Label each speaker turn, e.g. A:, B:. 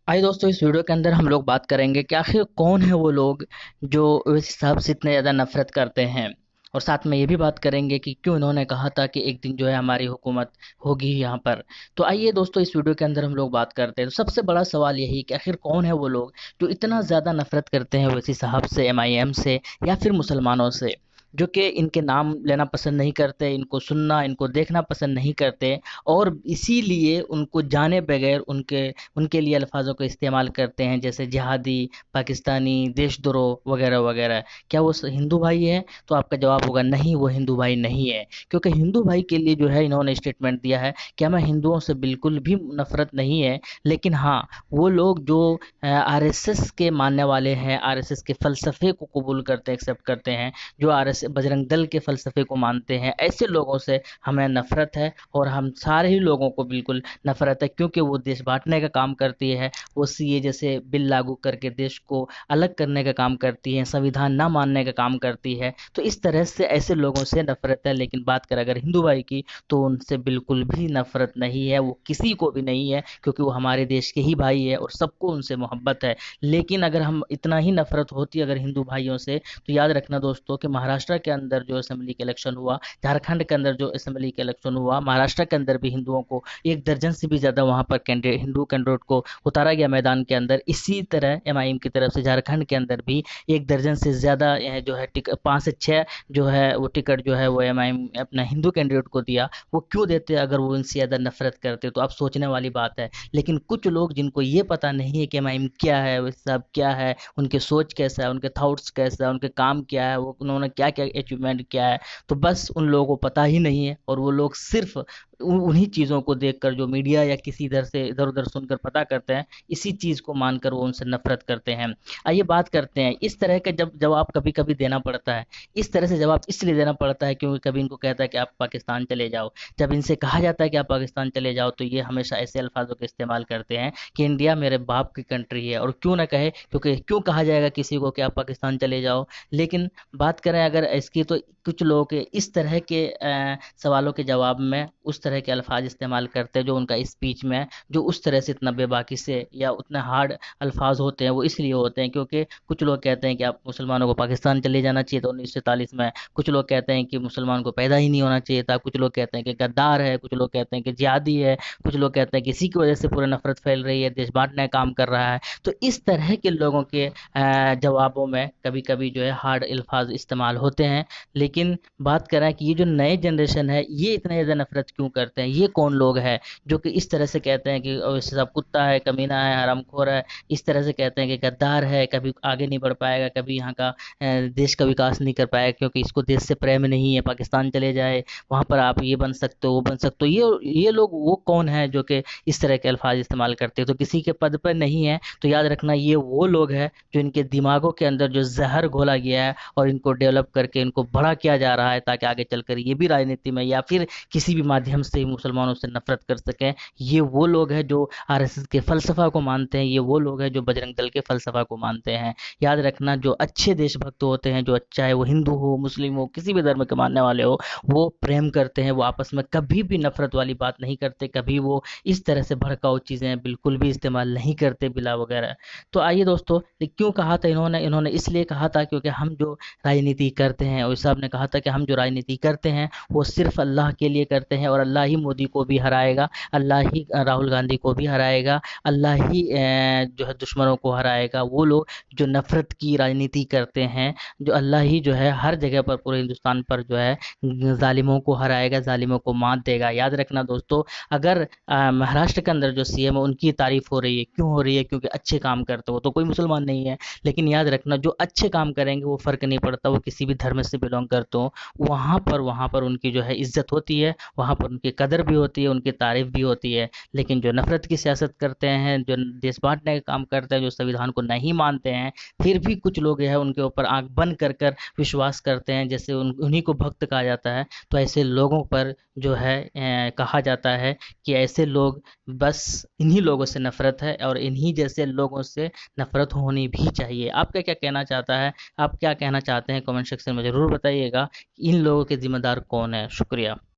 A: आइए दोस्तों, इस वीडियो के अंदर हम लोग बात करेंगे कि आखिर कौन है वो लोग जो इस हिसाब से इतने ज़्यादा नफरत करते हैं। और साथ में ये भी बात करेंगे कि क्यों इन्होंने कहा था कि एक दिन जो है हमारी हुकूमत होगी यहाँ पर। तो आइए दोस्तों, इस वीडियो के अंदर हम लोग बात करते हैं। तो सबसे बड़ा सवाल यही कि आखिर कौन है वो लोग जो इतना ज़्यादा नफरत करते हैं ओवैसी साहब से, एमआईएम से, या फिर मुसलमानों से, जो कि इनके नाम लेना पसंद नहीं करते, इनको सुनना, इनको देखना पसंद नहीं करते, और इसीलिए उनको जाने बगैर उनके उनके लिए अल्फाजों का इस्तेमाल करते हैं, जैसे जिहादी, पाकिस्तानी, देशद्रोह वगैरह वगैरह। क्या वो हिंदू भाई है? तो आपका जवाब होगा नहीं, वो हिंदू भाई नहीं है। क्योंकि हिंदू भाई के लिए जो है इन्होंने स्टेटमेंट दिया है कि हमें हिंदुओं से बिल्कुल भी नफरत नहीं है, लेकिन हाँ, वो लोग जो आरएसएस के मानने वाले हैं, आरएसएस के फलसफे को कबूल करते हैं, एक्सेप्ट करते हैं, जो आरएसएस बजरंग दल के फलसफे को मानते हैं, ऐसे लोगों से हमें नफरत है। और हम सारे ही लोगों को बिल्कुल नफरत है, क्योंकि वो देश बांटने का काम करती है, वो सीए जैसे बिल लागू करके देश को अलग करने का काम करती है, संविधान ना मानने का काम करती है। तो इस तरह से ऐसे लोगों से नफरत है। लेकिन बात करें अगर हिंदू भाई की, तो उनसे बिल्कुल भी नफरत नहीं है, वो किसी को भी नहीं है, क्योंकि वो हमारे देश के ही भाई है और सबको उनसे मोहब्बत है। लेकिन अगर हम इतना ही नफरत होती अगर हिंदू भाइयों से, तो याद रखना दोस्तों कि महाराष्ट्र के अंदर जो असेंबली के इलेक्शन हुआ, झारखंड के अंदर जो असेंबली के इलेक्शन हुआ, महाराष्ट्र के अंदर भी हिंदुओं को 1 दर्जन से भी ज़्यादा वहाँ पर कैंडिडेट, हिंदू कैंडिडेट को उतारा गया मैदान के अंदर। इसी तरह एमआईएम की तरफ से झारखंड के अंदर भी 1 दर्जन से ज़्यादा जो है 5 से 6 जो है वो टिकट जो है वो एमआईएम अपना हिंदू कैंडिडेट को दिया। वो क्यों देते अगर वो इनसे ज़्यादा नफरत करते? तो आप सोचने वाली बात है। लेकिन कुछ लोग जिनको ये पता नहीं है कि एमआईएम क्या है, वो सब क्या है, उनके सोच कैसा है, उनके थॉट्स कैसा है, उनके काम क्या है, वो उन्होंने क्या क्या अचीवमेंट किया है, तो बस उन लोगों को पता ही नहीं है। और वो लोग सिर्फ उन्हीं चीज़ों को देखकर, जो मीडिया या किसी इधर से इधर उधर सुनकर पता करते हैं, इसी चीज़ को मानकर वो उनसे नफरत करते हैं। आइए बात करते हैं इस तरह का जब जवाब कभी कभी देना पड़ता है। इस तरह से जवाब इसलिए देना पड़ता है क्योंकि कभी इनको कहता है कि आप पाकिस्तान चले जाओ। जब इनसे कहा जाता है कि आप पाकिस्तान चले जाओ, तो ये हमेशा ऐसे अल्फाजों का इस्तेमाल करते हैं कि इंडिया मेरे बाप की कंट्री है। और क्यों ना कहे, क्योंकि क्यों कहा जाएगा किसी को कि आप पाकिस्तान चले जाओ। लेकिन बात करें अगर इसकी, तो कुछ लोग के इस तरह के सवालों के जवाब में उस तरह के अल्फाज इस्तेमाल करते हैं जो उनका स्पीच में, जो उस तरह से इतना बेबाकी से या उतने हार्ड अल्फाज होते हैं, वो इसलिए होते हैं क्योंकि कुछ लोग कहते हैं कि आप मुसलमानों को पाकिस्तान चले जाना चाहिए था 1947 में। कुछ लोग कहते हैं कि मुसलमान को पैदा ही नहीं होना चाहिए था। कुछ लोग कहते हैं कि गद्दार है। कुछ लोग कहते हैं कि जिहादी है। कुछ लोग कहते हैं कि इसी की वजह से पूरी नफरत फैल रही है, देश बांटने का काम कर रहा है। तो इस तरह के लोगों के जवाबों में कभी कभी जो है हार्ड अल्फाज इस्तेमाल होते हैं। लेकिन बात करें कि ये जो नए जनरेशन है, ये इतने ज़्यादा नफरत क्यों करते हैं? ये कौन लोग हैं जो कि इस तरह से कहते हैं कि "ओ, इससे सब कुत्ता है, कमीना है, हरामखोर है"? इस तरह से कहते हैं कि गद्दार है, कभी आगे नहीं बढ़ पाएगा, कभी यहाँ का देश का विकास नहीं कर पाएगा, क्योंकि इसको देश से प्रेम नहीं है, पाकिस्तान चले जाए, वहाँ पर आप ये बन सकते हो, वो बन सकते हो। ये लोग वो कौन है जो कि इस तरह के अल्फाज इस्तेमाल करते हैं? तो किसी के पद पर नहीं है, तो याद रखना ये वो लोग हैं जो इनके दिमागों के अंदर जो जहर घोला गया है और इनको डेवलप करके इनको बड़ा किया जा रहा है, ताकि आगे चलकर ये भी राजनीति में या फिर किसी भी माध्यम से मुसलमानों से नफरत कर सकें। ये वो लोग हैं जो आरएसएस के फलसफा को मानते हैं। ये वो लोग हैं जो बजरंग दल के फलसफा को मानते हैं। याद रखना, जो अच्छे देशभक्त होते हैं, जो अच्छा है, वो हिंदू हो, मुस्लिम हो, किसी भी धर्म के मानने वाले हो, वो प्रेम करते हैं। वो आपस में कभी भी नफरत वाली बात नहीं करते, कभी वो इस तरह से भड़काऊ चीज़ें बिल्कुल भी इस्तेमाल नहीं करते, बिला वगैरह। तो आइए दोस्तों, ये क्यों कहा था इन्होंने? इन्होंने इसलिए कहा था क्योंकि हम जो राजनीति करते हैं, और साहब ने कहा था कि हम जो राजनीति करते हैं वो सिर्फ अल्लाह के लिए करते हैं, और अल्लाह ही मोदी को भी हराएगा, अल्लाह ही राहुल गांधी को भी हराएगा, अल्लाह ही जो है दुश्मनों को हराएगा। वो लोग जो नफरत की राजनीति करते हैं, जो अल्लाह ही जो है हर जगह पर, पूरे हिंदुस्तान पर जो है जालिमों को हराएगा, जालिमों को मात देगा। याद रखना दोस्तों, अगर महाराष्ट्र के अंदर जो सीएम है उनकी तारीफ हो रही है, क्यों हो रही है? क्योंकि अच्छे काम करते हो, तो कोई मुसलमान नहीं है। लेकिन याद रखना, जो अच्छे काम करेंगे वो फ़र्क नहीं पड़ता, वो किसी भी धर्म से बिलोंग करते हो, वहाँ पर उनकी जो है इज्जत होती है, वहाँ पर उनकी कदर भी होती है, उनकी तारीफ भी होती है। लेकिन जो नफरत की सियासत करते हैं, जो देश बांटने का काम करते हैं, जो संविधान को नहीं मानते हैं, फिर भी कुछ लोग है उनके ऊपर आंख बंद कर कर विश्वास करते हैं, जैसे उन्हीं को भक्त कहा जाता है। तो ऐसे लोगों पर जो है कहा जाता है कि ऐसे लोग, बस इन्हीं लोगों से नफरत है, और इन्हीं जैसे लोगों से नफरत होनी भी चाहिए। आपका क्या कहना चाहता है? आप क्या कहना चाहते हैं? कमेंट सेक्शन में ज़रूर बताइएगा। इन लोगों के ज़िम्मेदार कौन है? शुक्रिया।